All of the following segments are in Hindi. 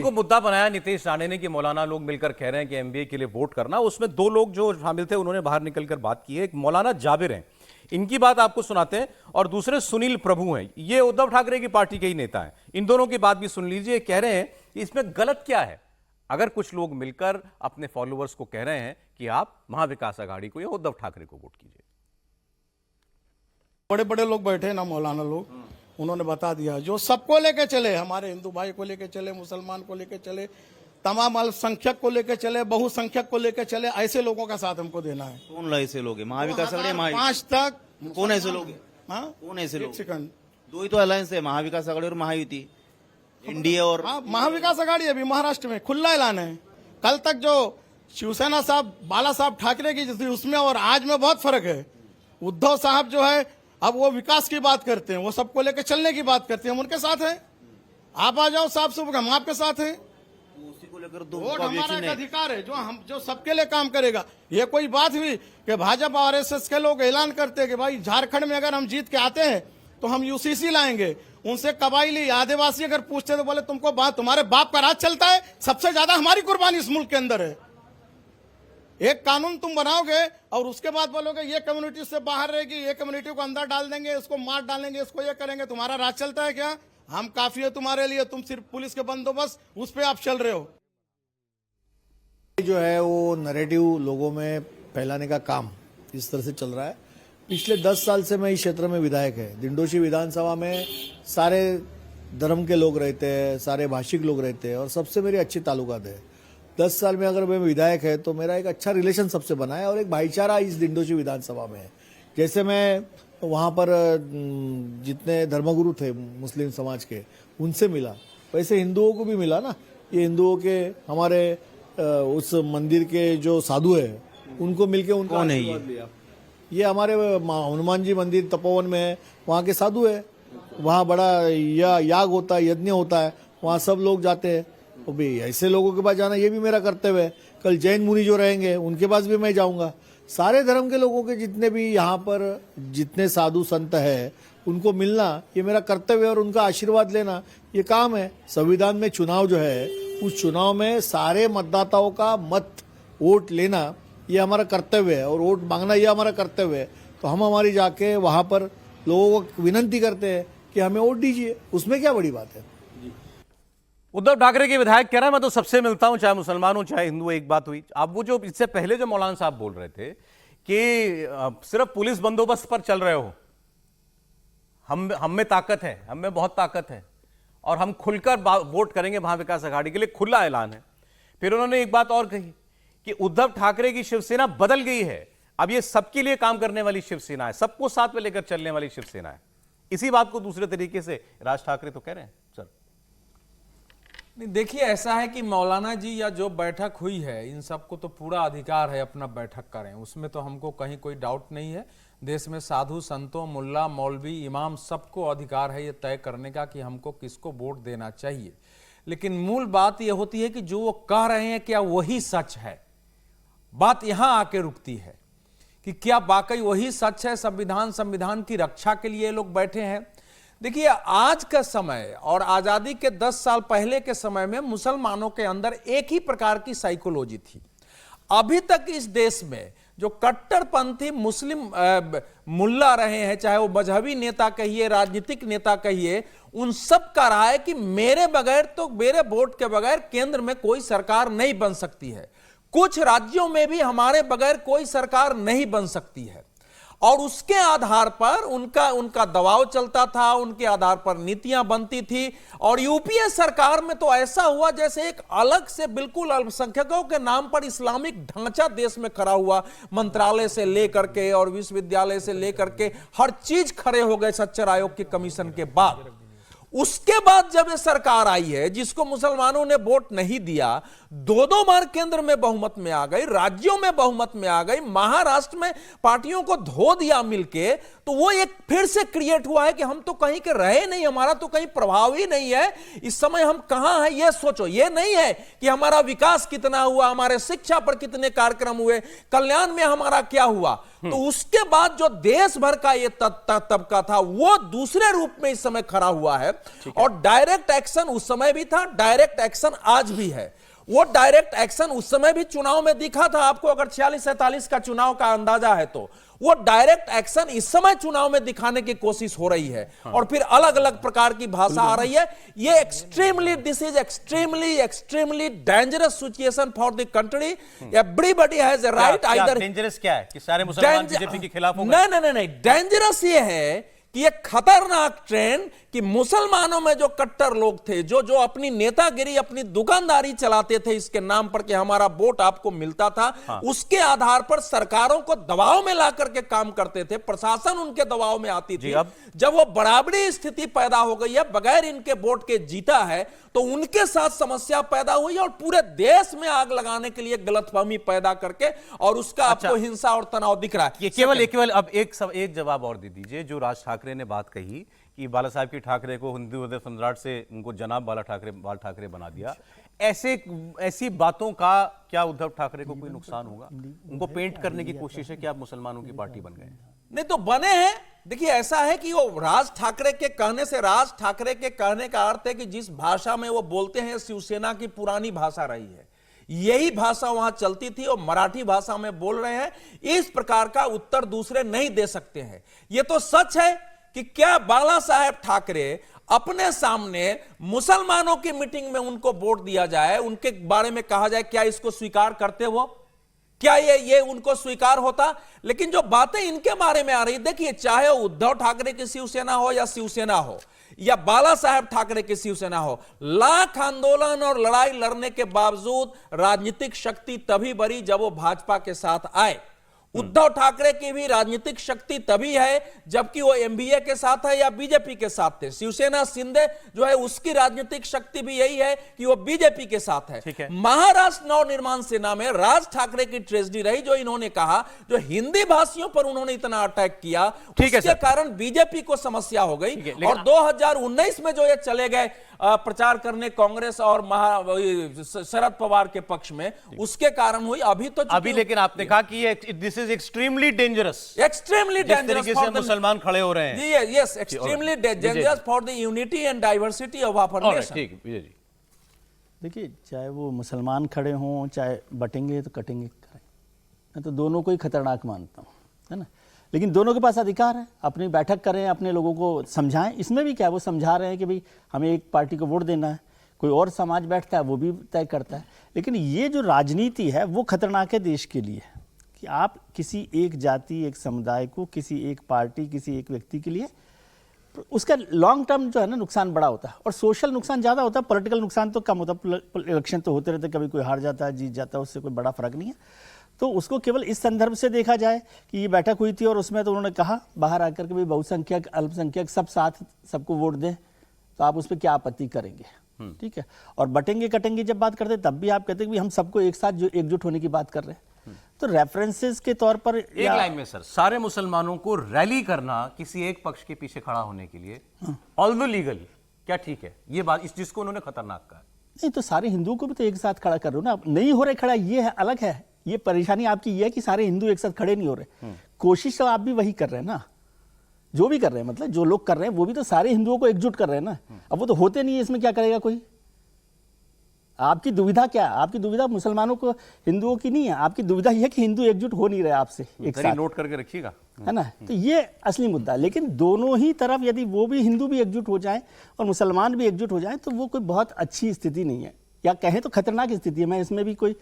को मुद्दा बनाया नीतीश राणे ने कि मौलाना लोग मिलकर कह रहे हैं कि एमबीए के लिए वोट करना। उसमें दो लोग जो शामिल थे उन्होंने बाहर निकलकर बात की है। एक मौलाना जाबिर हैं, इनकी बात आपको सुनाते हैं, और दूसरे सुनील प्रभु हैं, ये उद्धव ठाकरे की पार्टी के ही नेता हैं। इन दोनों की बात भी सुन लीजिए। कह रहे हैं कि इसमें गलत क्या है अगर कुछ लोग मिलकर अपने फॉलोअर्स को कह रहे हैं कि आप महाविकास आघाड़ी को या उद्धव ठाकरे को वोट कीजिए। बड़े बड़े लोग बैठे ना मौलाना लोग, उन्होंने बता दिया जो सबको लेके चले, हमारे हिंदू भाई को लेके चले, मुसलमान को लेके चले, तमाम अल्पसंख्यक को लेके चले, बहुसंख्यक को लेके चले, ऐसे लोगों का साथ हमको देना है। कौन ऐसे लोग हैं? महाविकास आघाड़ी 5 तक कौन ऐसे लोग हैं? हाँ कौन ऐसे लोग? सेकंड दो ही तो अलायंस है, महाविकास आघाड़ी और महायुति, एनडीए और हाँ महाविकास आघाड़ी अभी महाराष्ट्र में खुला ऐलान है। कल तक जो शिवसेना साहब बाला साहब ठाकरे की थी उसमें और आज में बहुत फर्क है। उद्धव साहब जो है अब वो विकास की बात करते हैं, वो सबको लेकर चलने की बात करते हैं, हम उनके साथ हैं। आप आ जाओ साहब सुबह, हम आपके साथ हैं। उसी को लेकर दो वोट हमारा एक अधिकार है जो सबके लिए काम करेगा। ये कोई बात हुई कि भाजपा और आरएसएस के लोग ऐलान करते हैं कि भाई झारखंड में अगर हम जीत के आते हैं तो हम यूसीसी लाएंगे। उनसे कबायली आदिवासी अगर पूछते तो बोले तुमको बात तुम्हारे बाप का राज चलता है, सबसे ज्यादा हमारी कुर्बानी इस मुल्क के अंदर है। एक कानून तुम बनाओगे और उसके बाद बोलोगे ये कम्युनिटी से बाहर रहेगी, ये कम्युनिटी को अंदर डाल देंगे, इसको मार डालेंगे, इसको ये करेंगे, तुम्हारा राज चलता है क्या? हम काफी है तुम्हारे लिए, तुम सिर्फ पुलिस के बंदोबस्त उस पे आप चल रहे हो। जो है वो नैरेटिव लोगों में फैलाने का काम इस तरह से चल रहा है। पिछले 10 साल से मैं इस क्षेत्र में विधायक है। दिंडोशी विधानसभा में सारे धर्म के लोग रहते हैं, सारे भाषिक लोग रहते हैं और सबसे मेरी अच्छी ताल्लुकात है। 10 साल में अगर मैं विधायक है तो मेरा एक अच्छा रिलेशन सबसे बना है और एक भाईचारा इस दिंडोशी विधानसभा में है। जैसे मैं वहाँ पर जितने धर्मगुरु थे मुस्लिम समाज के उनसे मिला, वैसे हिंदुओं को भी मिला ना। ये हिंदुओं के हमारे उस मंदिर के जो साधु है उनको मिलके उनका आशीर्वाद लिया। ये हमारे हनुमान जी मंदिर तपोवन में है, वहाँ के साधु है, वहाँ बड़ा याग होता है, यज्ञ होता है, वहाँ सब लोग जाते हैं। तो भी ऐसे लोगों के पास जाना ये भी मेरा कर्तव्य है। कल जैन मुनि जो रहेंगे उनके पास भी मैं जाऊंगा। सारे धर्म के लोगों के जितने भी यहाँ पर जितने साधु संत है उनको मिलना ये मेरा कर्तव्य है और उनका आशीर्वाद लेना ये काम है। संविधान में चुनाव जो है उस चुनाव में सारे मतदाताओं का मत वोट लेना ये हमारा कर्तव्य है और वोट मांगना ये हमारा कर्तव्य है। तो हम हमारी जाके वहाँ पर लोगों को विनती करते हैं कि हमें वोट दीजिए, उसमें क्या बड़ी बात है। उद्धव ठाकरे के विधायक कह रहे हैं मैं तो सबसे मिलता हूं, चाहे मुसलमान हो चाहे हिंदू। एक बात हुई, अब वो जो इससे पहले जो मौलाना साहब बोल रहे थे कि सिर्फ पुलिस बंदोबस्त पर चल रहे हो, हम में ताकत है, हम में बहुत ताकत है और हम खुलकर वोट करेंगे महाविकास आघाड़ी के लिए, खुला ऐलान है। फिर उन्होंने एक बात और कही कि उद्धव ठाकरे की शिवसेना बदल गई है, अब ये सबके लिए काम करने वाली शिवसेना है, सबको साथ में लेकर चलने वाली शिवसेना है। इसी बात को दूसरे तरीके से राज ठाकरे तो कह रहे हैं। सर नहीं, देखिए ऐसा है कि मौलाना जी या जो बैठक हुई है इन सबको तो पूरा अधिकार है अपना बैठक करें, उसमें तो हमको कहीं कोई डाउट नहीं है। देश में साधु संतों, मुल्ला, मौलवी, इमाम सबको अधिकार है ये तय करने का कि हमको किसको वोट देना चाहिए। लेकिन मूल बात ये होती है कि जो वो कह रहे हैं क्या वही सच है। बात यहां आके रुकती है कि क्या वाकई वही सच है। संविधान की रक्षा के लिए लोग बैठे हैं। देखिए आज का समय और आजादी के 10 साल पहले के समय में मुसलमानों के अंदर एक ही प्रकार की साइकोलॉजी थी। अभी तक इस देश में जो कट्टरपंथी मुस्लिम मुल्ला रहे हैं, चाहे वो मजहबी नेता कहिए, राजनीतिक नेता कहिए, उन सब का रहा है कि मेरे बगैर तो मेरे वोट के बगैर केंद्र में कोई सरकार नहीं बन सकती है। कुछ राज्यों में भी हमारे बगैर कोई सरकार नहीं बन सकती है और उसके आधार पर उनका दबाव चलता था, उनके आधार पर नीतियां बनती थी। और यूपीए सरकार में तो ऐसा हुआ जैसे एक अलग से बिल्कुल अल्पसंख्यकों के नाम पर इस्लामिक ढांचा देश में खड़ा हुआ। मंत्रालय से लेकर के और विश्वविद्यालय से लेकर के हर चीज खड़े हो गए सच्चर आयोग के कमीशन के बाद। उसके बाद जब ये सरकार आई है जिसको मुसलमानों ने वोट नहीं दिया, 2-2 बार केंद्र में बहुमत में आ गई, राज्यों में बहुमत में आ गई, महाराष्ट्र में पार्टियों को धो दिया मिलके, तो वो एक फिर से क्रिएट हुआ है कि हम तो कहीं के रहे नहीं, हमारा तो कहीं प्रभाव ही नहीं है। इस समय हम कहां हैं ये सोचो। ये नहीं है कि हमारा विकास कितना हुआ, हमारे शिक्षा पर कितने कार्यक्रम हुए, कल्याण में हमारा क्या हुआ। तो उसके बाद जो देश भर का ये तबका था वो दूसरे रूप में इस समय खड़ा हुआ है। और डायरेक्ट एक्शन उस समय भी था, डायरेक्ट एक्शन आज भी है। वो डायरेक्ट एक्शन उस समय भी चुनाव में दिखा था आपको, अगर 46-47 का चुनाव का अंदाजा है तो वो डायरेक्ट एक्शन इस समय चुनाव में दिखाने की कोशिश हो रही है। और फिर अलग अलग प्रकार की भाषा आ रही है। ये this is extremely dangerous situation for the country. Everybody has a right either. Dangerous क्या है कि सारे मुसलमान बीजेपी के खिलाफ हो गए? नहीं, डेंजरस ये है कि ये खतरनाक ट्रेंड कि मुसलमानों में जो कट्टर लोग थे, जो अपनी नेतागिरी, अपनी दुकानदारी चलाते थे इसके नाम पर कि हमारा वोट आपको मिलता था, उसके आधार पर सरकारों को दबाव में ला करके काम करते थे, प्रशासन उनके दबाव में आती थी। जब वो बराबरी स्थिति पैदा हो गई है, बगैर इनके वोट के जीता है, तो उनके साथ समस्या पैदा हुई और पूरे देश में आग लगाने के लिए गलतफहमी पैदा करके, और उसका आपको हिंसा और तनाव दिख रहा है। ये केवल अब एक जवाब और दे दीजिए। जो राज ठाकरे ने बात कही कि बाला साहब की ठाकरे को हिंदू हृदय सम्राट से उनको जनाब बाल ठाकरे बना दिया, ऐसी बातों का क्या उद्धव ठाकरे को कोई नुकसान होगा? उनको पेंट करने की कोशिश है कि आप मुसलमानों की पार्टी बन गए। नहीं तो बने हैं। देखिए ऐसा है कि वो राज ठाकरे के कहने से, राज ठाकरे के कहने का अर्थ है कि जिस भाषा में वो बोलते हैं शिवसेना की पुरानी भाषा रही है, यही भाषा वहां चलती थी और मराठी भाषा में बोल रहे हैं। इस प्रकार का उत्तर दूसरे नहीं दे सकते हैं। ये तो सच है कि क्या बाला साहेब ठाकरे अपने सामने मुसलमानों की मीटिंग में उनको वोट दिया जाए, उनके बारे में कहा जाए, क्या इसको स्वीकार करते हो? क्या ये उनको स्वीकार होता? लेकिन जो बातें इनके बारे में आ रही, देखिए चाहे उद्धव ठाकरे की शिवसेना हो या शिवसेना हो या बाला साहेब ठाकरे की शिवसेना हो, लाख आंदोलन और लड़ाई लड़ने के बावजूद राजनीतिक शक्ति तभी बढ़ी जब वो भाजपा के साथ आए। उद्धव ठाकरे की भी राजनीतिक शक्ति तभी है जबकि वो एमबीए के साथ है या बीजेपी के साथ थे। शिवसेना शिंदे जो है उसकी राजनीतिक शक्ति भी यही है कि वो बीजेपी के साथ है। महाराष्ट्र नवनिर्माण सेना में राज ठाकरे की ट्रेजेडी रही, जो इन्होंने कहा, जो हिंदी भाषियों पर उन्होंने इतना अटैक किया, उसके कारण बीजेपी को समस्या हो गई। और 2019 में जो ये चले गए प्रचार करने कांग्रेस और शरद पवार के पक्ष में, उसके कारण हुई। अभी लेकिन आपने कहा कि दिस इज एक्सट्रीमली डेंजरस से मुसलमान खड़े हो रहे हैं। Yes, extremely dangerous for the unity and diversity of our nation. ठीक विजय जी, देखिए चाहे वो मुसलमान खड़े हों, चाहे बटेंगे तो कटेंगे करें, मैं तो दोनों को ही खतरनाक मानता हूँ, है ना। लेकिन दोनों के पास अधिकार है, अपनी बैठक करें, अपने लोगों को समझाएं। इसमें भी क्या, वो समझा रहे हैं कि भाई हमें एक पार्टी को वोट देना है, कोई और समाज बैठता है वो भी तय करता है। लेकिन ये जो राजनीति है वो खतरनाक है देश के लिए, कि आप किसी एक जाति, एक समुदाय को, किसी एक पार्टी, किसी एक व्यक्ति के लिए, उसका लॉन्ग टर्म जो है ना नुकसान बड़ा होता है और सोशल नुकसान ज़्यादा होता है, पॉलिटिकल नुकसान तो कम होता है। इलेक्शन तो होते रहते, कभी कोई हार जाता है, जीत जाता है, उससे कोई बड़ा फर्क नहीं है। तो उसको केवल इस संदर्भ से देखा जाए कि ये बैठक हुई थी और उसमें तो उन्होंने कहा बाहर आकर के भी बहुसंख्यक अल्पसंख्यक सब साथ सबको वोट दें, तो आप उस पर क्या आपत्ति करेंगे? ठीक है। और बटेंगे कटेंगे जब बात करते तब भी आप कहते हैं कि हम सबको एक साथ जो एकजुट होने की बात कर रहे हैं। तो रेफरेंसेस के तौर पर एक लाइन में सर, सारे मुसलमानों को रैली करना किसी एक पक्ष के पीछे खड़ा होने के लिए, ऑल्दो लीगली, क्या ठीक है ये बात, इस जिसको उन्होंने खतरनाक कहा? नहीं, तो सारे हिंदुओं को भी तो एक साथ खड़ा कर रहे हो ना। नहीं हो रहे खड़ा, ये है अलग है। ये परेशानी आपकी ये है कि सारे हिंदू एक साथ खड़े नहीं हो रहे। कोशिश तो आप भी वही कर रहे हैं ना, जो भी कर रहे हैं, मतलब जो लोग कर रहे हैं वो भी तो सारे हिंदुओं को एकजुट कर रहे हैं ना। अब वो तो होते नहीं है, इसमें क्या करेगा कोई? आपकी दुविधा क्या है? आपकी दुविधा मुसलमानों को, हिंदुओं की नहीं है। आपकी दुविधा यह है कि हिंदू एकजुट हो नहीं रहे आपसे एक साथ। नोट करके रखिएगा, है ना। तो ये असली मुद्दा है। लेकिन दोनों ही तरफ यदि वो भी, हिंदू भी एकजुट हो जाए और मुसलमान भी एकजुट हो जाए, तो वो कोई बहुत अच्छी स्थिति नहीं है, या कहें तो खतरनाक स्थिति है। मैं इसमें भी कोई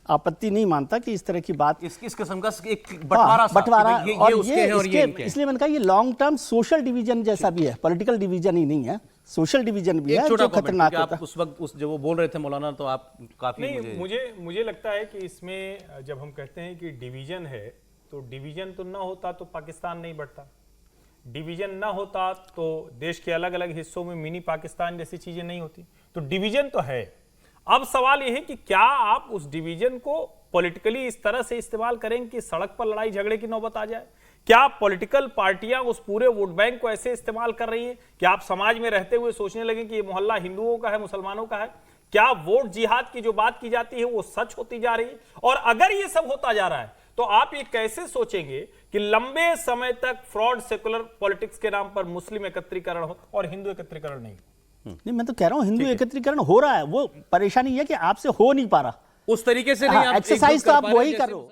आपत्ति नहीं मानता कि इस तरह की बात, इस किस्म का एक बंटवारा और ये इसलिए मैंने कहा ये लॉन्ग टर्म सोशल डिवीजन जैसा भी है, पॉलिटिकल डिवीजन ही नहीं है, सोशल डिवीजन भी है जो खतरनाक होता है। उस वक्त जो वो बोल रहे थे मौलाना, तो आप काफी नहीं, मुझे लगता है कि इसमें जब हम कहते हैं कि डिवीजन है, तो डिवीजन तो ना होता तो पाकिस्तान नहीं बढ़ता, डिवीजन ना होता तो देश के अलग अलग हिस्सों में मिनी पाकिस्तान जैसी चीजें नहीं होती। तो डिवीजन तो है। अब सवाल यह है कि क्या आप उस डिवीजन को पॉलिटिकली इस तरह से इस्तेमाल करेंगे कि सड़क पर लड़ाई झगड़े की नौबत आ जाए? क्या पॉलिटिकल पार्टियां उस पूरे वोट बैंक को ऐसे इस्तेमाल कर रही हैं कि आप समाज में रहते हुए सोचने लगे कि ये मोहल्ला हिंदुओं का है, मुसलमानों का है? क्या वोट जिहाद की जो बात की जाती है वो सच होती जा रही है? और अगर ये सब होता जा रहा है तो आप ये कैसे सोचेंगे कि लंबे समय तक फ्रॉड सेकुलर पॉलिटिक्स के नाम पर मुस्लिम एकत्रीकरण हो और हिंदू एकत्रीकरण नहीं? नहीं, मैं तो कह रहा हूँ हिंदू एकत्रीकरण हो रहा है, वो परेशानी है कि आपसे हो नहीं पा रहा। उस तरीके से नहीं, आप एक्सरसाइज एकजुट तो कर आप पा रहे वही जैसे कर रहे हो।